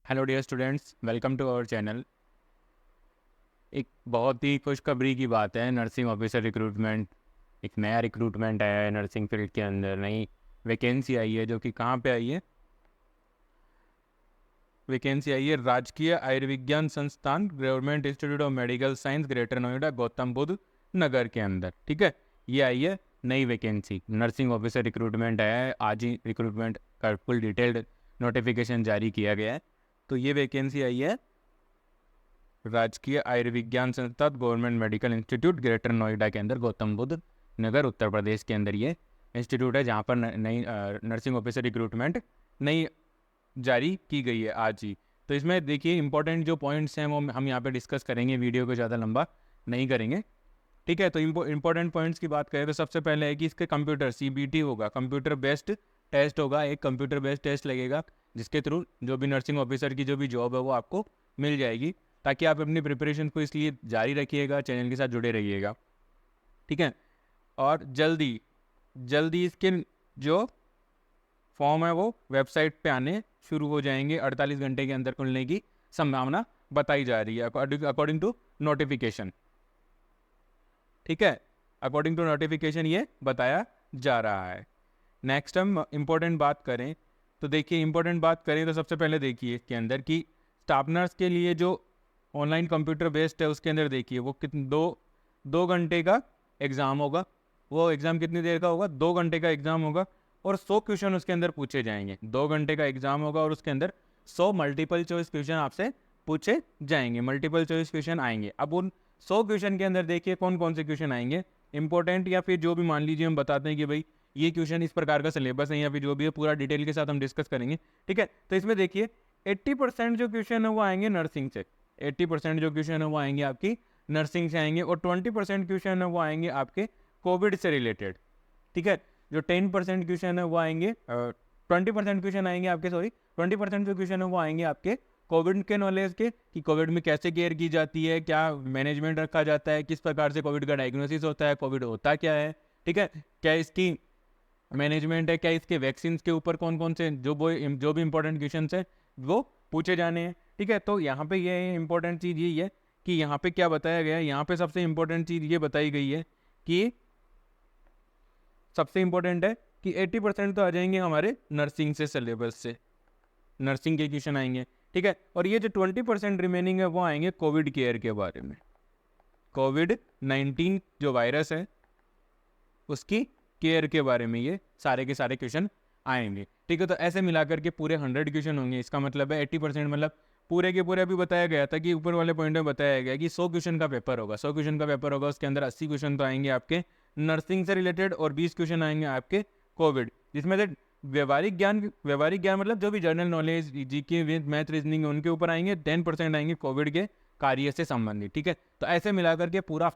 Hello dear students, welcome to our channel. एक बहुत ही खुशखबरी की बात है, नर्सिंग ऑफिसर रिक्रूटमेंट। एक नया रिक्रूटमेंट आया है नर्सिंग फील्ड के अंदर, नई वैकेंसी आई है जो कि कहाँ पे आई है। वैकेंसी आई है राजकीय आयुर्विज्ञान संस्थान government institute of medical science greater Noida Gautam Buddh Nagar के अंदर। ठीक है, ये आई है नई वैकेंसी, नर्सिंग ऑफिसर रिक्रूटमेंट आया है। आज ही रिक्रूटमेंट का फुल डिटेल्ड नोटिफिकेशन जारी किया गया है। तो ये वैकेंसी आई है राजकीय आयुर्विज्ञान संस्थान government medical institute greater Noida के अंदर गौतम बुद्ध नगर उत्तर प्रदेश के अंदर ये इंस्टीट्यूट है, जहाँ पर नई नर्सिंग ऑफिसर रिक्रूटमेंट नई जारी की गई है आज ही। तो इसमें देखिए इंपॉर्टेंट जो पॉइंट्स हैं वो हम यहाँ पे डिस्कस करेंगे, वीडियो को ज़्यादा लंबा नहीं करेंगे। ठीक है, तो इंपॉर्टेंट पॉइंट्स की बात करें तो सबसे पहले है कि इसके कंप्यूटर CBT होगा, कंप्यूटर बेस्ड टेस्ट होगा। एक कंप्यूटर बेस्ड टेस्ट लगेगा जिसके थ्रू जो भी नर्सिंग ऑफिसर की जो भी जॉब है वो आपको मिल जाएगी, ताकि आप अपनी प्रिपरेशन को इसलिए जारी रखिएगा, चैनल के साथ जुड़े रहिएगा। ठीक है, और जल्दी जल्दी इसके जो फॉर्म है वो वेबसाइट पे आने शुरू हो जाएंगे, 48 घंटे के अंदर खुलने की संभावना बताई जा रही है अकॉर्डिंग टू नोटिफिकेशन। ठीक है, अकॉर्डिंग टू नोटिफिकेशन ये बताया जा रहा है। नेक्स्ट हम इम्पोर्टेंट बात करें तो देखिए, इम्पोर्टेंट बात करें तो सबसे पहले देखिए इसके अंदर की स्टाफ नर्स के लिए जो ऑनलाइन कंप्यूटर बेस्ड है उसके अंदर देखिए वो कितने दो घंटे का एग्ज़ाम होगा। वो एग्ज़ाम कितनी देर का होगा? 2 घंटे का एग्ज़ाम होगा और 100 क्वेश्चन उसके अंदर पूछे जाएंगे। 2 घंटे का एग्ज़ाम होगा और उसके अंदर 100 मल्टीपल चॉइस क्वेश्चन आपसे पूछे जाएंगे, मल्टीपल चॉइस क्वेश्चन आएंगे। अब उन 100 क्वेश्चन के अंदर देखिए कौन कौन से क्वेश्चन आएंगे इंपॉर्टेंट, या फिर जो भी मान लीजिए हम बताते हैं कि भाई ये क्वेश्चन इस प्रकार का सिलेबस है, या फिर जो भी है पूरा डिटेल के साथ हम डिस्कस करेंगे। ठीक है, तो इसमें देखिए 80% जो क्वेश्चन है वो आएंगे नर्सिंग से। 80% जो क्वेश्चन है वो आएंगे आपकी नर्सिंग से आएंगे, और 20% क्वेश्चन है वो आएंगे आपके कोविड से रिलेटेड। ठीक है, जो 10% क्वेश्चन है वो आएंगे 20% क्वेश्चन आएंगे आपके, सॉरी 20% जो क्वेश्चन है वो आएंगे आपके कोविड के नॉलेज के, कि कोविड में कैसे केयर की जाती है, क्या मैनेजमेंट रखा जाता है, किस प्रकार से कोविड का डायग्नोसिस होता है, कोविड होता क्या है। ठीक है, क्या इसकी मैनेजमेंट है, क्या इसके वैक्सीन के ऊपर कौन कौन से जो भी इंपॉर्टेंट क्वेश्चन है वो पूछे जाने हैं। ठीक है, तो यहाँ पे ये इंपॉर्टेंट चीज़ यही है कि यहाँ पे क्या बताया गया है। यहाँ पे सबसे इंपॉर्टेंट चीज़ ये बताई गई है कि सबसे इंपॉर्टेंट है कि 80% तो आ जाएंगे हमारे नर्सिंग से सिलेबस से, नर्सिंग के क्वेश्चन आएंगे। ठीक है, और ये जो 20% रिमेनिंग है वो आएंगे कोविड केयर के बारे में। कोविड-19 जो वायरस है उसकी केयर के बारे में ये सारे के सारे क्वेश्चन आएंगे। ठीक है, तो ऐसे मिलाकर के पूरे 100 क्वेश्चन होंगे। इसका मतलब है 80% मतलब पूरे के पूरे अभी बताया गया था कि ऊपर वाले पॉइंट में बताया गया कि 100 क्वेश्चन का पेपर होगा। 100 क्वेश्चन का पेपर होगा, उसके अंदर 80 क्वेश्चन तो आएंगे आपके नर्सिंग से रिलेटेड और 20 क्वेश्चन आएंगे आपके कोविड, जिसमें से व्यवहारिक ज्ञान मतलब जो भी general knowledge, GK, math, reasoning उनके ऊपर आएंगे। 10% आएंगे कोविड के कार्य से संबंधित। ठीक है, तो ऐसे मिलाकर के पूरा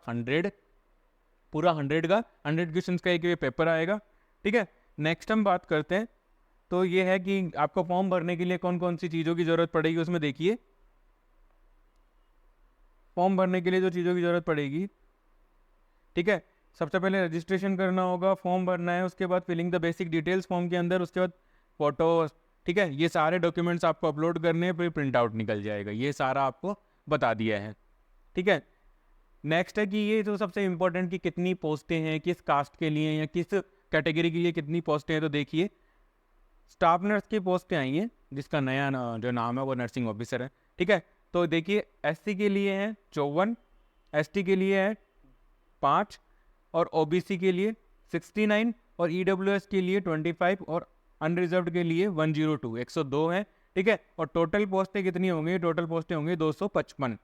100 का 100 क्वेश्चन का एक पेपर आएगा। ठीक है, नेक्स्ट हम बात करते हैं तो ये है कि आपको फॉर्म भरने के लिए कौन कौन सी चीज़ों की ज़रूरत पड़ेगी। उसमें देखिए फॉर्म भरने के लिए जो चीज़ों की ज़रूरत पड़ेगी, ठीक है, सबसे पहले रजिस्ट्रेशन करना होगा, फॉर्म भरना है, उसके बाद filling the basic details form के अंदर, उसके बाद फोटो। ठीक है, ये सारे डॉक्यूमेंट्स आपको अपलोड करने हैं, फिर प्रिंट आउट निकल जाएगा। ये सारा आपको बता दिया है। ठीक है, नेक्स्ट है कि ये जो सबसे इंपॉर्टेंट कि कितनी पोस्टें हैं, किस कास्ट के लिए या किस कैटेगरी के लिए कितनी पोस्टें हैं। तो देखिए स्टाफ नर्स की पोस्टें आई हैं, जिसका नया जो नाम है वो नर्सिंग ऑफिसर है। ठीक है, तो देखिए SC के लिए है 54, ST के लिए है 5, और OBC के लिए 69, और EWS के लिए 25, और अनरिजर्व्ड के लिए 102, 102 है। ठीक है, और टोटल पोस्टें कितनी होंगी? टोटल पोस्टें होंगी 255।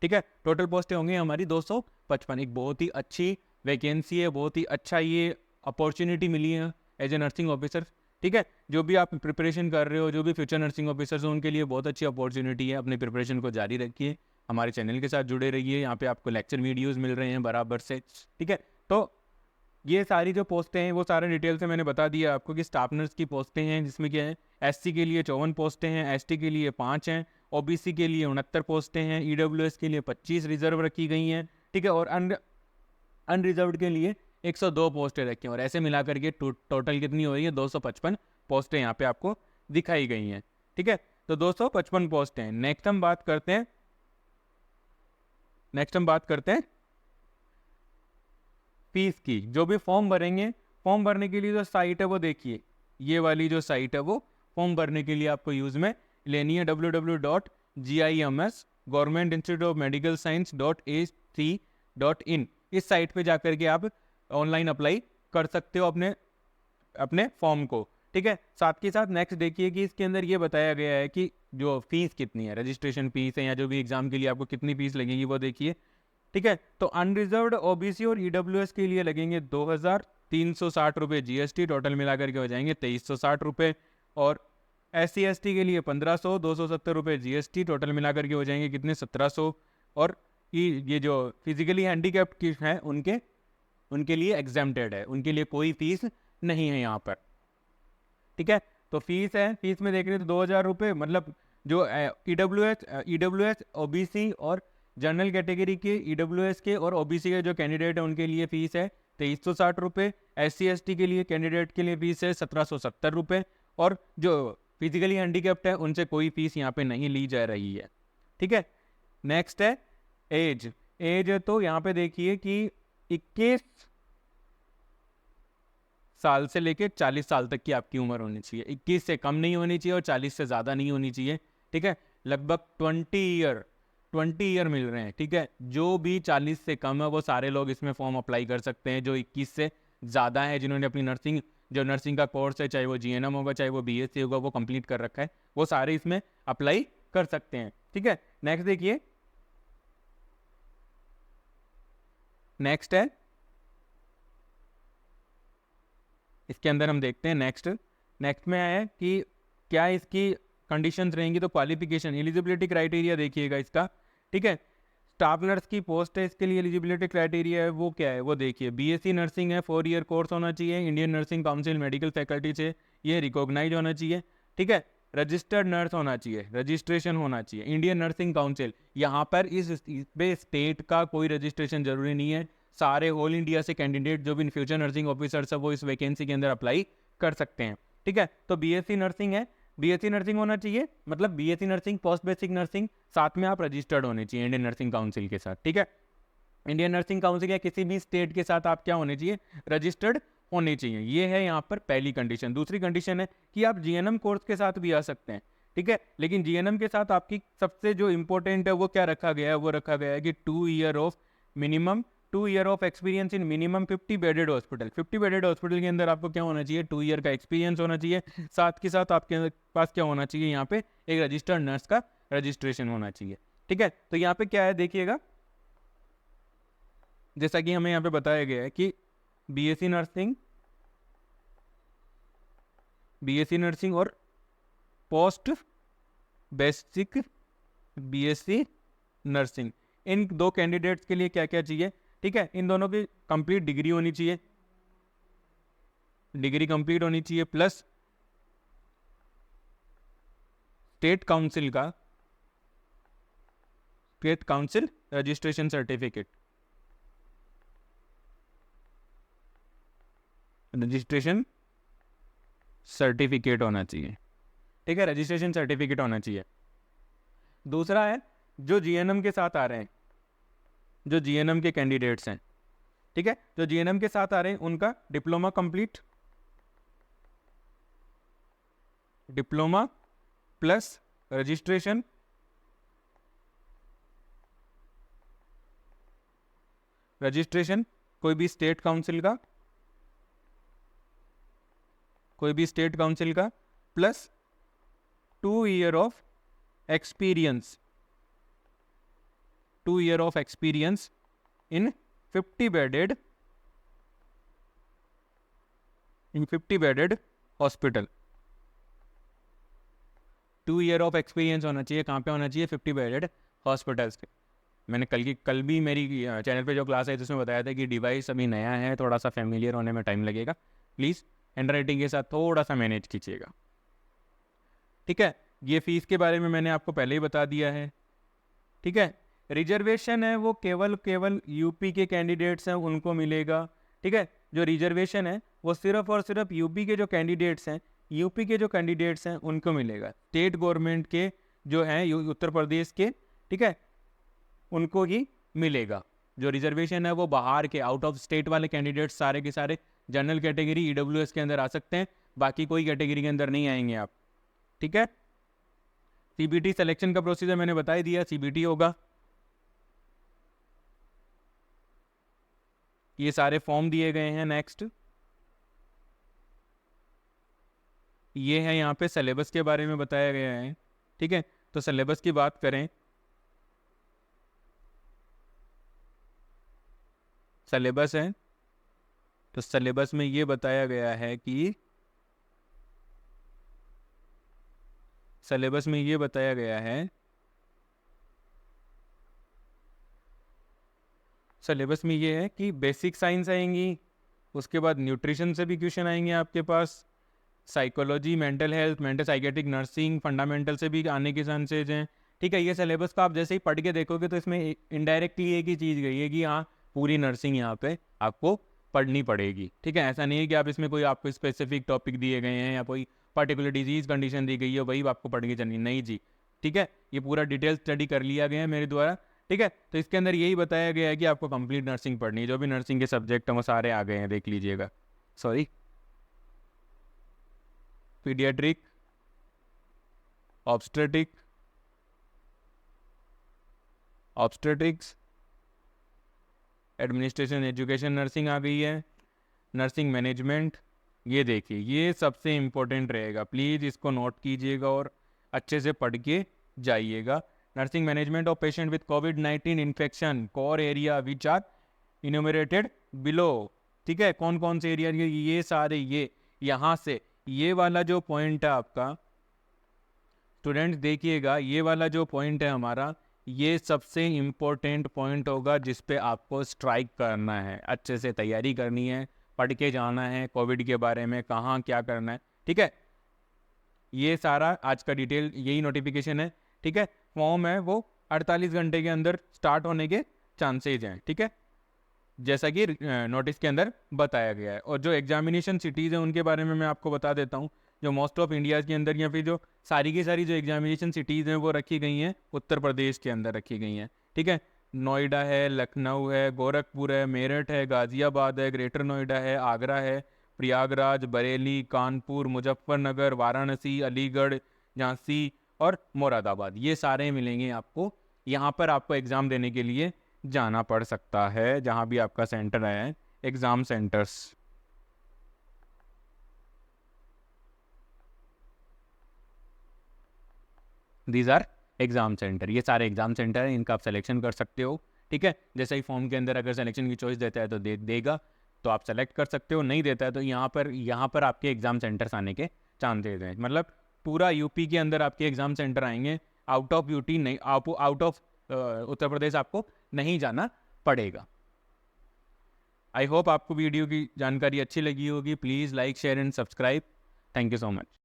ठीक है, टोटल पोस्टें होंगी हमारी 255। एक बहुत ही अच्छी वैकेंसी है, बहुत ही अच्छा ये अपॉर्चुनिटी मिली है एज ए नर्सिंग ऑफिसर। ठीक है, जो भी आप प्रिपरेशन कर रहे हो, जो भी फ्यूचर नर्सिंग ऑफिसर्स हो, उनके लिए बहुत अच्छी अपॉर्चुनिटी है। अपनी प्रिपरेशन को जारी रखिए, हमारे चैनल के साथ जुड़े रहिए, यहाँ पे आपको लेक्चर वीडियोस मिल रहे हैं बराबर से। ठीक है, तो ये सारी जो पोस्टें हैं वो सारे डिटेल से मैंने बता दिया आपको कि स्टाफ नर्स की पोस्टें हैं, जिसमें क्या है SC के लिए 54 पोस्टें हैं, ST के लिए 5 हैं, OBC के लिए 69 पोस्टें हैं, EWS के लिए 25 रिजर्व रखी गई हैं। ठीक है, और अनरिजर्व्ड के लिए 102 पोस्टें रखी हैं, और ऐसे मिलाकर के टोटल कितनी हो रही है? 255 पोस्टें यहाँ पे आपको दिखाई गई हैं। ठीक है, तो 255 पोस्ट हैं। नेक्स्ट हम बात करते हैं फीस की। जो भी फॉर्म भरेंगे, फॉर्म भरने के लिए जो साइट है वो देखिए, ये वाली जो साइट है वो फॉर्म भरने के लिए आपको यूज़ में लेनी है, www.gims governmentinstituteofmedicalscience.ac.in। इस साइट पे जाकर के आप ऑनलाइन अप्लाई कर सकते हो अपने फॉर्म को, ठीक है। साथ के साथ नेक्स्ट देखिए कि इसके अंदर ये बताया गया है कि जो फीस कितनी है, रजिस्ट्रेशन फीस है या जो भी एग्जाम के लिए आपको कितनी फीस लगेगी वो देखिए, ठीक है। तो अनरिजर्व्ड ओबीसी और ईडब्ल्यूएस के लिए लगेंगे 2360 रुपये जीएसटी, टोटल मिलाकर के हो जाएंगे 2360 रुपये। और SC ST के लिए 1500, 270 रुपये जीएसटी, टोटल मिलाकर के हो जाएंगे कितने, 1700। और ये जो फिजिकली हैंडीकैप्ड की हैं उनके लिए एग्जेम्प्टेड है, उनके लिए कोई फीस नहीं है यहाँ पर, ठीक है। तो फीस है, फीस में देख रहे हैं तो 2000 रुपये, मतलब जो ईडब्ल्यूएस ओबीसी और जनरल कैटेगरी के ईडब्ल्यूएस के और ओबीसी के जो कैंडिडेट है उनके लिए फीस है 2360 रुपये। SC ST के लिए कैंडिडेट के लिए फीस है 1770 रुपये। और जो फिजिकली हैंडीकैप्ड है उनसे कोई फीस यहाँ पे नहीं ली जा रही है, ठीक है। नेक्स्ट है एज। तो यहाँ पे देखिए कि 21 साल से लेके 40 साल तक की आपकी उम्र होनी चाहिए, 21 से कम नहीं होनी चाहिए और 40 से ज़्यादा नहीं होनी चाहिए, ठीक है। लगभग 20 ईयर मिल रहे हैं, ठीक है। जो भी 40 से कम है वो सारे लोग इसमें फॉर्म अप्लाई कर सकते हैं। जो 21 से ज़्यादा है, जिन्होंने अपनी नर्सिंग का कोर्स है, चाहे वो GNM होगा चाहे वो BSc होगा, वो कंप्लीट कर रखा है, वो सारे इसमें अप्लाई कर सकते हैं, ठीक है। नेक्स्ट देखिए, नेक्स्ट है इसके अंदर हम देखते हैं नेक्स्ट में है कि क्या इसकी कंडीशंस रहेंगी। तो क्वालिफिकेशन, एलिजिबिलिटी क्राइटेरिया देखिएगा इसका, ठीक है। स्टाफ नर्स की पोस्ट है, इसके लिए एलिजिबिलिटी क्राइटेरिया है वो क्या है वो देखिए। BSc नर्सिंग है, 4 ईयर कोर्स होना चाहिए, Indian nursing council medical faculty से ये रिकॉग्नाइज होना चाहिए, ठीक है। रजिस्टर्ड नर्स होना चाहिए, रजिस्ट्रेशन होना चाहिए इंडियन नर्सिंग काउंसिल। यहाँ पर इस पे स्टेट का कोई रजिस्ट्रेशन जरूरी नहीं है, सारे ऑल इंडिया से कैंडिडेट जो भी इन फ्यूचर नर्सिंग ऑफिसर्स है वो इस वैकेंसी के अंदर अप्लाई कर सकते हैं, ठीक है। तो BSc नर्सिंग है, BSc नर्सिंग होना चाहिए, मतलब BSc nursing, post basic nursing, साथ में आप रजिस्टर्ड होने चाहिए इंडियन नर्सिंग काउंसिल के साथ, ठीक है। इंडियन नर्सिंग काउंसिल या किसी भी स्टेट के साथ आप क्या होने चाहिए, रजिस्टर्ड होने चाहिए। ये है यहाँ पर पहली कंडीशन। दूसरी कंडीशन है कि आप GNM कोर्स के साथ भी आ सकते हैं, ठीक है। लेकिन GNM के साथ आपकी सबसे जो इंपॉर्टेंट है वो क्या रखा गया है, वो रखा गया है कि 2 year of experience in minimum 50 bedded hospital. 50 bedded hospital के अंदर आपको क्या होना चाहिए, 2 ईयर का एक्सपीरियंस होना चाहिए। साथ के साथ आपके पास क्या होना चाहिए, यहाँ पे एक रजिस्टर्ड नर्स का रजिस्ट्रेशन होना चाहिए, ठीक है। तो यहाँ पे क्या है देखिएगा, जैसा कि हमें यहाँ पे बताया गया है कि BSc नर्सिंग और पोस्ट बेसिक BSc नर्सिंग, इन दो कैंडिडेट्स के लिए क्या क्या चाहिए, ठीक है। इन दोनों की कंप्लीट डिग्री होनी चाहिए, डिग्री कंप्लीट होनी चाहिए, plus state council registration certificate, होना चाहिए, ठीक है। रजिस्ट्रेशन सर्टिफिकेट होना चाहिए। दूसरा है जो GNM के साथ आ रहे हैं, जो GNM के कैंडिडेट्स हैं, ठीक है, जो GNM के साथ आ रहे हैं उनका डिप्लोमा प्लस रजिस्ट्रेशन कोई भी स्टेट काउंसिल का plus 2 year of experience in 50 bedded hospital. 2 year of experience होना चाहिए, कहाँ पे होना चाहिए, 50 बेडेड हॉस्पिटल्स के। मैंने कल भी मेरी चैनल पे जो क्लास है जिसमें बताया था कि डिवाइस अभी नया है, थोड़ा सा फेमिलियर होने में टाइम लगेगा, प्लीज़ हैंड राइटिंग के साथ थोड़ा सा मैनेज कीजिएगा, ठीक है। ये फीस के बारे में मैंने आपको पहले ही बता दिया है, ठीक है। रिजर्वेशन है वो केवल यूपी के कैंडिडेट्स हैं उनको मिलेगा, ठीक है। जो रिजर्वेशन है वो सिर्फ और सिर्फ यूपी के जो कैंडिडेट्स हैं, यूपी के जो कैंडिडेट्स हैं उनको मिलेगा, स्टेट गवर्नमेंट के जो हैं उत्तर प्रदेश के, ठीक है, उनको ही मिलेगा। जो रिजर्वेशन है वो बाहर के आउट ऑफ स्टेट वाले कैंडिडेट्स सारे के सारे जनरल कैटेगरी ईडब्ल्यूएस के अंदर आ सकते हैं, बाकी कोई कैटेगरी के अंदर नहीं आएंगे आप, ठीक है। सीबीटी सिलेक्शन का प्रोसीजर मैंने बता ही दिया, सीबीटी होगा। ये सारे फॉर्म दिए गए हैं। नेक्स्ट ये है यहाँ पे सिलेबस के बारे में बताया गया है, ठीक है। तो सिलेबस की बात करें, सिलेबस है तो सिलेबस में ये बताया गया है कि सिलेबस में ये बताया गया है सिलेबस में ये है कि बेसिक साइंस आएंगी, उसके बाद न्यूट्रिशन से भी क्वेश्चन आएंगे आपके पास, psychology, mental health, mental psychiatric, nursing, fundamental से भी आने के चांसेज हैं, ठीक है। ये सिलेबस का आप जैसे ही पढ़ के देखोगे तो इसमें इनडायरेक्टली एक ही चीज़ गई है कि हाँ पूरी नर्सिंग यहाँ पे आपको पढ़नी पड़ेगी, ठीक है। ऐसा नहीं है कि आप इसमें कोई आपको स्पेसिफिक टॉपिक दिए गए हैं या कोई पर्टिकुलर डिजीज कंडीशन दी गई है वही आपको पढ़ के चलनी, नहीं जी, ठीक है। ये पूरा डिटेल स्टडी कर लिया गया है मेरे द्वारा, ठीक है। तो इसके अंदर यही बताया गया है कि आपको कंप्लीट नर्सिंग पढ़नी है, जो भी नर्सिंग के सब्जेक्ट हैं वो सारे आ गए हैं, देख लीजिएगा। Sorry, paediatric, obstetrics, administration, education, nursing आ गई है, नर्सिंग मैनेजमेंट। ये देखिए ये सबसे इम्पोर्टेंट रहेगा, प्लीज़ इसको नोट कीजिएगा और अच्छे से पढ़ के जाइएगा। Nursing management of patient with कोविड-19 infection, core area which are enumerated below, ठीक है। कौन कौन से एरिया, ये सारे, ये यहाँ से ये वाला जो पॉइंट है आपका स्टूडेंट्स देखिएगा, ये वाला जो पॉइंट है हमारा, ये सबसे इम्पोर्टेंट पॉइंट होगा जिस पे आपको स्ट्राइक करना है, अच्छे से तैयारी करनी है, पढ़ के जाना है कोविड के बारे में, कहाँ क्या करना है, ठीक है। ये सारा आज का डिटेल यही नोटिफिकेशन है, ठीक है। फॉर्म है वो 48 घंटे के अंदर स्टार्ट होने के चांसेज हैं, ठीक है, जैसा कि नोटिस के अंदर बताया गया है। और जो एग्जामिनेशन सिटीज़ हैं उनके बारे में मैं आपको बता देता हूँ। जो मोस्ट ऑफ इंडिया के अंदर या फिर जो सारी की सारी जो एग्जामिनेशन सिटीज़ हैं वो रखी गई हैं उत्तर प्रदेश के अंदर रखी गई हैं, ठीक है। नोएडा है, लखनऊ है, गोरखपुर है, मेरठ है, गाज़ियाबाद है, ग्रेटर नोएडा है, आगरा है, प्रयागराज, बरेली, कानपुर, मुजफ्फरनगर, वाराणसी, अलीगढ़, झांसी और मुरादाबाद, ये सारे मिलेंगे आपको। यहाँ पर आपको एग्ज़ाम देने के लिए जाना पड़ सकता है, जहाँ भी आपका सेंटर आया है, exam centres. These are exam centre, ये सारे एग्ज़ाम सेंटर हैं, इनका आप सिलेक्शन कर सकते हो, ठीक है। जैसे ही फॉर्म के अंदर अगर सिलेक्शन की चॉइस देता है तो देगा तो आप सेलेक्ट कर सकते हो, नहीं देता है तो यहाँ पर आपके एग्ज़ाम सेंटर्स आने के चांसेज हैं। मतलब पूरा यूपी के अंदर आपके एग्ज़ाम सेंटर आएंगे, आउट ऑफ यूटी नहीं, आउट ऑफ उत्तर प्रदेश आपको नहीं जाना पड़ेगा। आई होप आपको वीडियो की जानकारी अच्छी लगी होगी। Please like, share and subscribe. Thank you so much.